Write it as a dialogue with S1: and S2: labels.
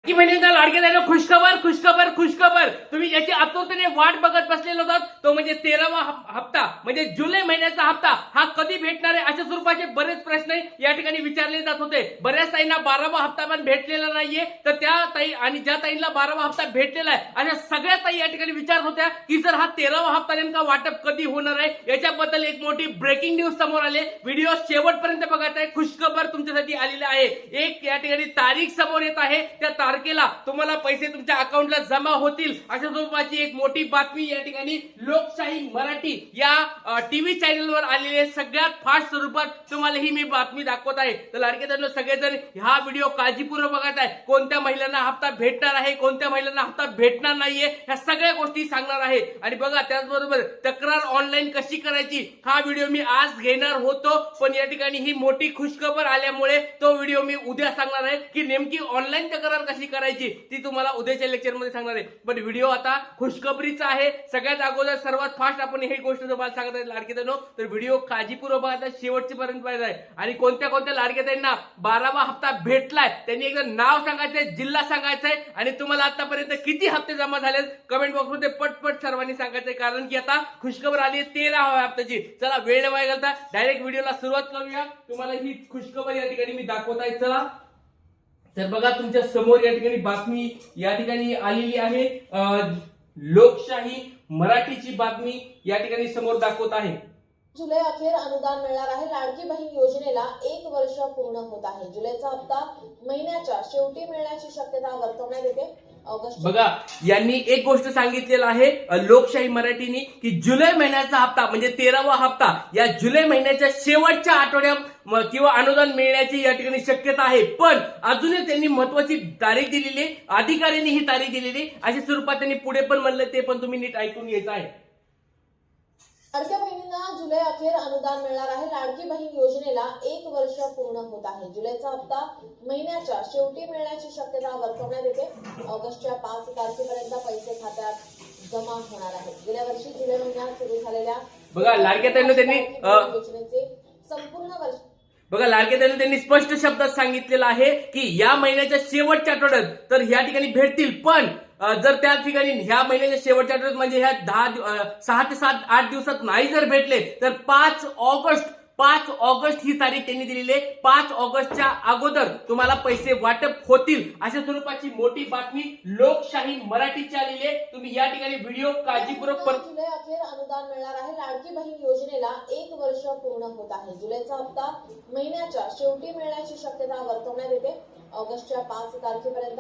S1: की महिन्यांना लाडक्या बहिणींना खुशखबर खुशखबर खुशखबर. तुम्ही याची आतुरतेने वाट बघत बसलेले होतात, तो म्हणजे 13वा हप्ता म्हणजे जुलै महिन्याचा हप्ता हा कधी भेटणार आहे अशा स्वरूपाचे बरेच प्रश्न या ठिकाणी विचारले जात होते. बऱ्याच ताईंना 12वा हप्ता पण भेटलेला नाहीये, तर त्या ताई आणि ज्या ताईंना 12वा हप्ता भेटलेला आहे अशा सगळ्या ताई या ठिकाणी विचारत होत्या की सर हा 13वा हप्ता नेमका वाटप कधी होणार आहे. याच्याबद्दल एक मोठी ब्रेकिंग न्यूज समोर आले. व्हिडिओ शेवटपर्यंत बघायचा आहे. खुशखबर तुमच्यासाठी आलेली आहे. एक या ठिकाणी तारीख समोर येत आहे. त्या तारखेला तुम्हाला पैसे तुमच्या अकाउंटला जमा होतील अशा स्वरूपाची एक मोठी बातमी या ठिकाणी लोकशाही मराठी या टीव्ही चॅनलवर आलेले सगळ्यात फास्ट स्वरूपात तुम्हाला ही मी बातमी दाखवत आहे. तर लाडके सगळेजण हा व्हिडिओ काळजीपूर्वक बघत आहे. कोणत्या महिलांना हप्ता भेटणार आहे, कोणत्या महिलांना हप्ता भेटणार नाहीये, ह्या सगळ्या गोष्टी सांगणार आहे. आणि बघा त्याचबरोबर तक्रार ऑनलाईन कशी करायची हा व्हिडिओ मी आज घेणार होतो, पण या ठिकाणी ही मोठी खुशखबर आल्यामुळे तो व्हिडिओ मी उद्या सांगणार आहे की नेमकी ऑनलाईन तक्रार कशी करायची ती तुम्हाला उद्याच्या लेक्चर मध्ये सांगणार आहे. पण व्हिडिओ आता खुशखबरीचा आहे. सगळ्यात अगोदर सर्वात फास्ट आपण ही गोष्ट तुम्हाला सांगत आहे लाडके बहिणींनो, तर व्हिडिओ काळजीपूर्वक बघायचा, शेवटपर्यंत पाहिजे आहे. आणि कोणत्या कोणत्या लाडके बहिणींना 12वा हप्ता भेटलाय त्यांनी एकदा नाव सांगायचंय, जिल्हा सांगायचंय आणि तुम्हाला आतापर्यंत किती हप्ते जमा झाले कमेंट बॉक्स मध्ये पटपट सर्वांनी सांगायचंय, कारण की आता खुशखबर आली 13वा हप्त्याची. चला वेळ न वाया घालता डायरेक्ट व्हिडिओला सुरुवात करूया. तुम्हाला ही खुशखबर या ठिकाणी मी दाखवत आहे. चला तर बघा तुमच्या समोर या ठिकाणी बातमी या ठिकाणी आलेली आहे. लोकशाही मराठीची बातमी या ठिकाणी समोर दाखवत आहे.
S2: जुलै अखेर अनुदान मिळणार आहे. लाडकी बहीण योजनेला 1 वर्ष पूर्ण होत आहे. जुलैचा हप्ता महिन्याच्या शेवटी मिळण्याची शक्यता वर्तवण्यात येते.
S1: बघा यांनी एक गोष्ट सांगितलेलं आहे लोकशाही मराठीनी की जुलै महिन्याचा हप्ता म्हणजे 13वा हप्ता या जुलै महिन्याच्या शेवटच्या आठवड्यात किंवा अनुदान मिळण्याची या ठिकाणी शक्यता आहे. पण अजूनही त्यांनी महत्वाची तारीख दिलेली, अधिकाऱ्यांनी ही तारीख दिलेली अशा स्वरूपात त्यांनी पुढे पण म्हणलं, ते पण तुम्ही नीट ऐकून घ्यायचं आहे.
S2: लाडक्या बहिणींना जुलै अखेर अनुदान मिळणार आहे. लाडकी बहीण योजनेला 1 वर्ष पूर्ण होत आहे. जुलैचा हप्ता महिन्याच्या शेवटी मिळण्याची शक्यता वर्तवण्यात येते. ऑगस्टच्या 5 तारखेपर्यंत पैसे खात्यात जमा होणार आहेत. गेल्या वर्षी जुलै महिन्यात सुरू झालेल्या
S1: बघा लाडक्या त्यांनी
S2: योजनेचे संपूर्ण वर्ष
S1: बघा लाडके त्यांनी स्पष्ट शब्दात सांगितलेलं आहे की या महिन्याच्या शेवटच्या आठवड्यात तर ह्या ठिकाणी भेटतील. पण जर त्या ठिकाणी ह्या महिन्याच्या शेवटच्या आठवड्यात म्हणजे ह्या 6 ते 8 दिवसात नाही जर भेटले तर 5 ऑगस्ट ही तारीख त्यांनी दिलेली आहे. 5 ऑगस्टच्या अगोदर तुम्हाला पैसे वाटप होतील अशा स्वरूपाची मोठी बातमी लोकशाही मराठीची आलेली आहे. तुम्ही या ठिकाणी व्हिडिओ काळजीपूर्वक
S2: जुलै अखेर अनुदान मिळणार आहे. लाडकी बहीण योजनेला 1 वर्ष पूर्ण होत आहे. जुलैचा हप्ता महिन्याच्या शेवटी मिळण्याची शक्यता वर्तवण्यात येते. ऑगस्टच्या 5 तारखेपर्यंत